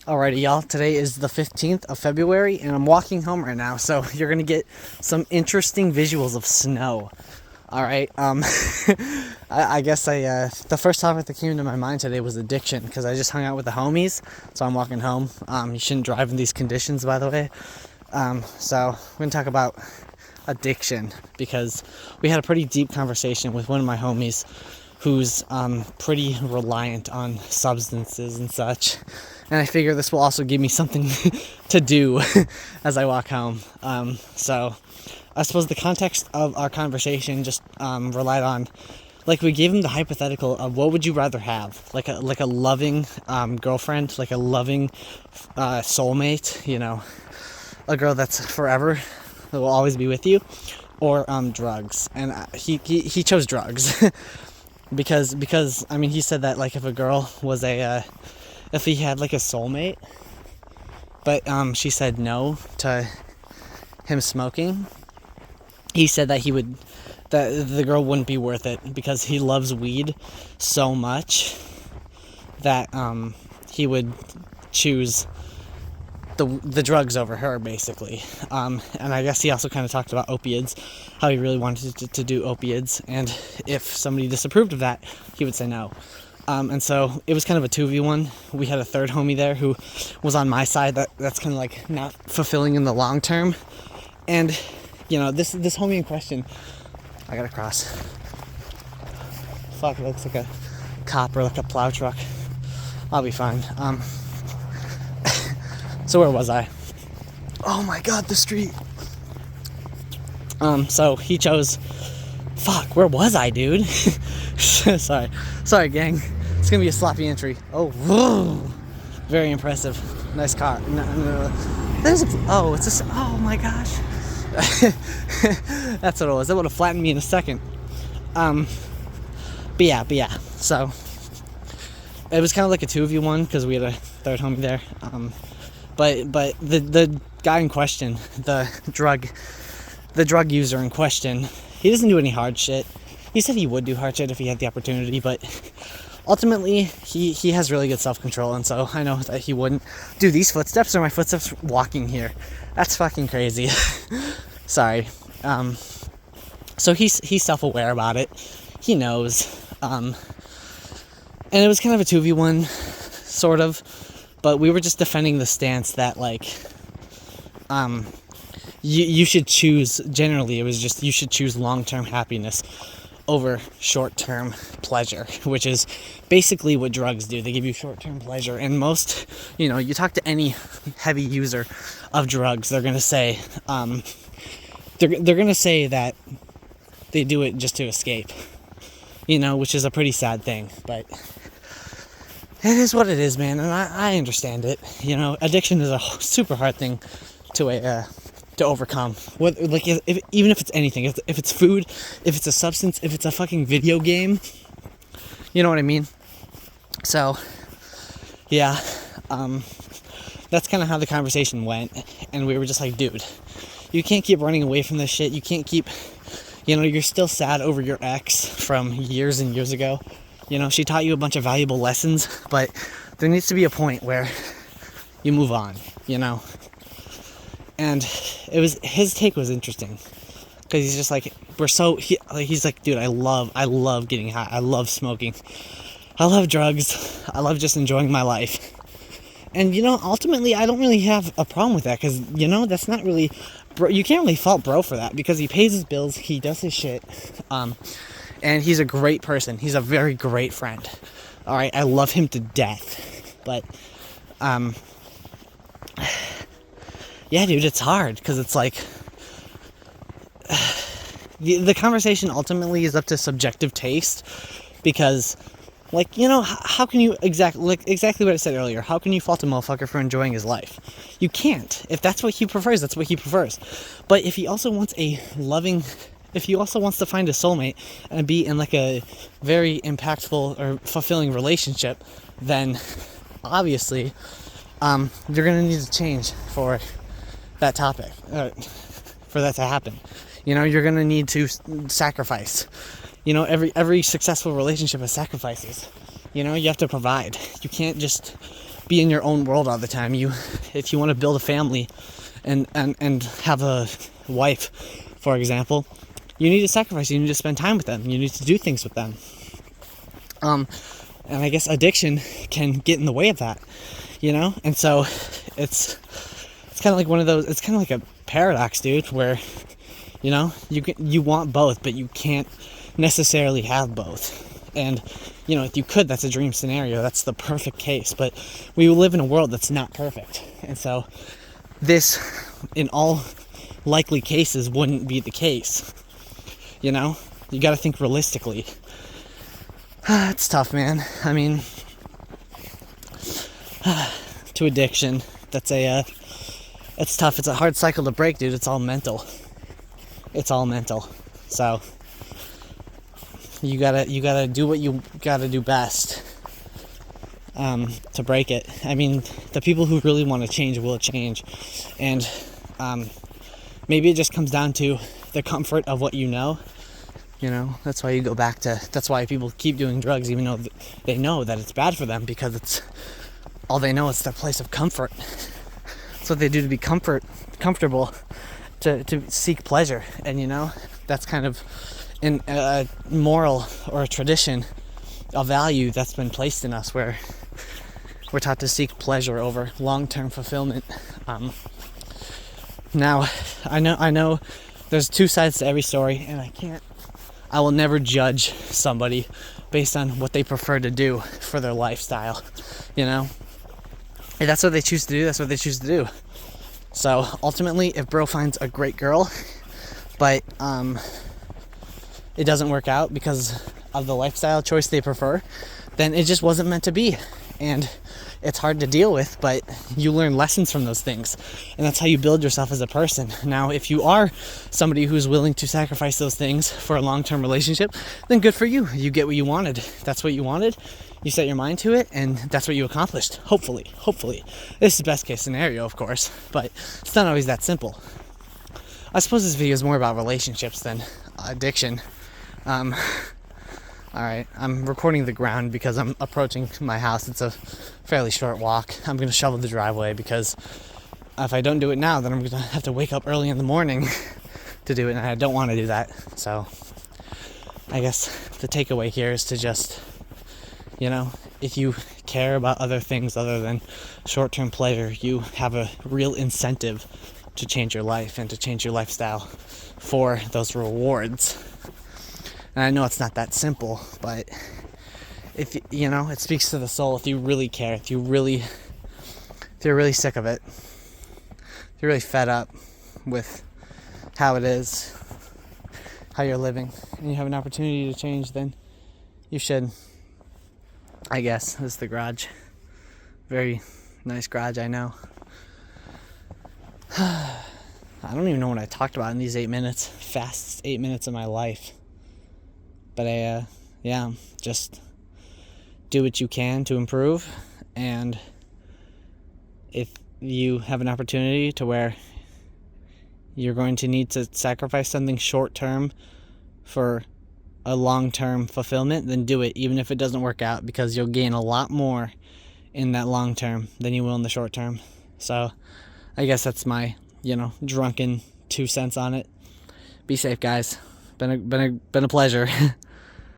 Alrighty, y'all. Today is the 15th of February, and I'm walking home right now, so you're gonna get some interesting visuals of snow. Alright, I guess the first topic that came into my mind today was addiction, because I just hung out with the homies, so I'm walking home. You shouldn't drive in these conditions, by the way. So we're gonna talk about addiction, because we had a pretty deep conversation with one of my homies who's pretty reliant on substances and such. And I figure this will also give me something to do as I walk home. So I suppose the context of our conversation just relied on, like, we gave him the hypothetical of what would you rather have, like a loving girlfriend, like a loving soulmate, you know, a girl that's forever, that will always be with you, or drugs. And he chose drugs. because I mean, he said that, like, if a girl was if he had like a soulmate, but she said no to him smoking, he said that that the girl wouldn't be worth it, because he loves weed so much that he would choose the drugs over her, basically. And I guess he also kind of talked about opiates, how he really wanted to do opiates, and if somebody disapproved of that, he would say no. And so it was kind of a 2v1. We had a third homie there who was on my side, that's kind of like not fulfilling in the long term. And, you know, this homie in question, I gotta cross. Fuck, it looks like a cop or like a plow truck. I'll be fine. So where was I? Oh my god, the street. So he chose, fuck, where was I, dude? Sorry, gang. It's gonna be a sloppy entry. Oh, whoa. Very impressive. Nice car. No. Oh my gosh. That's what it was. It would have flattened me in a second. But yeah. So it was kind of like a 2v1, because we had a third homie there. But the guy in question, the drug user in question, he doesn't do any hard shit. He said he would do hard shit if he had the opportunity, but ultimately he has really good self-control, and so I know that he wouldn't. Dude, these footsteps are my footsteps walking here. That's fucking crazy. Sorry. So he's self-aware about it. He knows. And it was kind of a 2v1, sort of, but we were just defending the stance that, like, you should choose, generally it was just, you should choose long-term happiness over short-term pleasure, which is basically what drugs do. They give you short-term pleasure, and most, you know, you talk to any heavy user of drugs, they're gonna say, they're gonna say that they do it just to escape, you know, which is a pretty sad thing, but it is what it is, man, and I understand it. You know, addiction is a super hard thing to overcome. What, like, even if it's anything, if it's food, if it's a substance, if it's a fucking video game, you know what I mean? So, yeah, that's kind of how the conversation went, and we were just like, dude, you can't keep running away from this shit. You can't keep, you know, you're still sad over your ex from years and years ago. You know, she taught you a bunch of valuable lessons, but there needs to be a point where you move on, you know? And his take was interesting, because he's just like, he's like, dude, I love getting high. I love smoking. I love drugs. I love just enjoying my life. And, you know, ultimately, I don't really have a problem with that, because, you know, that's not really, bro, you can't really fault bro for that, because he pays his bills, he does his shit, and he's a great person. He's a very great friend. All right, I love him to death. But, yeah, dude, it's hard, because it's like, the conversation ultimately is up to subjective taste, because, like, you know, how can you, exactly what I said earlier, how can you fault a motherfucker for enjoying his life? You can't. If that's what he prefers, that's what he prefers. But if he also wants if he also wants to find a soulmate and be in, like, a very impactful or fulfilling relationship, then obviously you're gonna need to change for that topic, for that to happen. You know, you're gonna need to sacrifice. You know, every successful relationship has sacrifices. You know, you have to provide. You can't just be in your own world all the time. If you want to build a family and have a wife, for example, you need to sacrifice. You need to spend time with them. You need to do things with them. And I guess addiction can get in the way of that, And so it's kind of like one of those. It's kind of like a paradox, dude, where you want both, but you can't necessarily have both. And if you could, that's a dream scenario. That's the perfect case. But we live in a world that's not perfect, and so this, in all likely cases, wouldn't be the case. You got to think realistically. It's tough, man. I mean, to addiction, it's tough. It's a hard cycle to break, dude. It's all mental. So you gotta do what you gotta do best to break it. I mean, the people who really want to change will change, and maybe it just comes down to the comfort of what you know. That's why you go back to. That's why people keep doing drugs, even though they know that it's bad for them, because it's all they know. It's their place of comfort. It's what they do to be comfortable, to seek pleasure, and that's kind of in a moral or a tradition, a value that's been placed in us, where we're taught to seek pleasure over long-term fulfillment. Now, I know there's two sides to every story, and I will never judge somebody based on what they prefer to do for their lifestyle. If that's what they choose to do, that's what they choose to do. So ultimately, if bro finds a great girl, but it doesn't work out because of the lifestyle choice they prefer, then it just wasn't meant to be. And it's hard to deal with, but you learn lessons from those things. And that's how you build yourself as a person. Now, if you are somebody who's willing to sacrifice those things for a long-term relationship, then good for you. You get what you wanted. That's what you wanted. You set your mind to it, and that's what you accomplished. Hopefully. This is the best case scenario, of course, but it's not always that simple. I suppose this video is more about relationships than addiction. Alright, I'm recording the ground because I'm approaching my house. It's a fairly short walk. I'm going to shovel the driveway because if I don't do it now, then I'm going to have to wake up early in the morning to do it, and I don't want to do that. So I guess the takeaway here is to just, if you care about other things other than short-term pleasure, you have a real incentive to change your life and to change your lifestyle for those rewards. And I know it's not that simple, but if it speaks to the soul. If you really care, if you're really sick of it, if you're really fed up with how it is, how you're living, and you have an opportunity to change, then you should. I guess this is the garage. Very nice garage, I know. I don't even know what I talked about in these 8 minutes. Fastest 8 minutes of my life. But just do what you can to improve, and if you have an opportunity to where you're going to need to sacrifice something short-term for a long-term fulfillment, then do it, even if it doesn't work out, because you'll gain a lot more in that long-term than you will in the short-term. So I guess that's my, drunken 2 cents on it. Be safe, guys. Been a pleasure.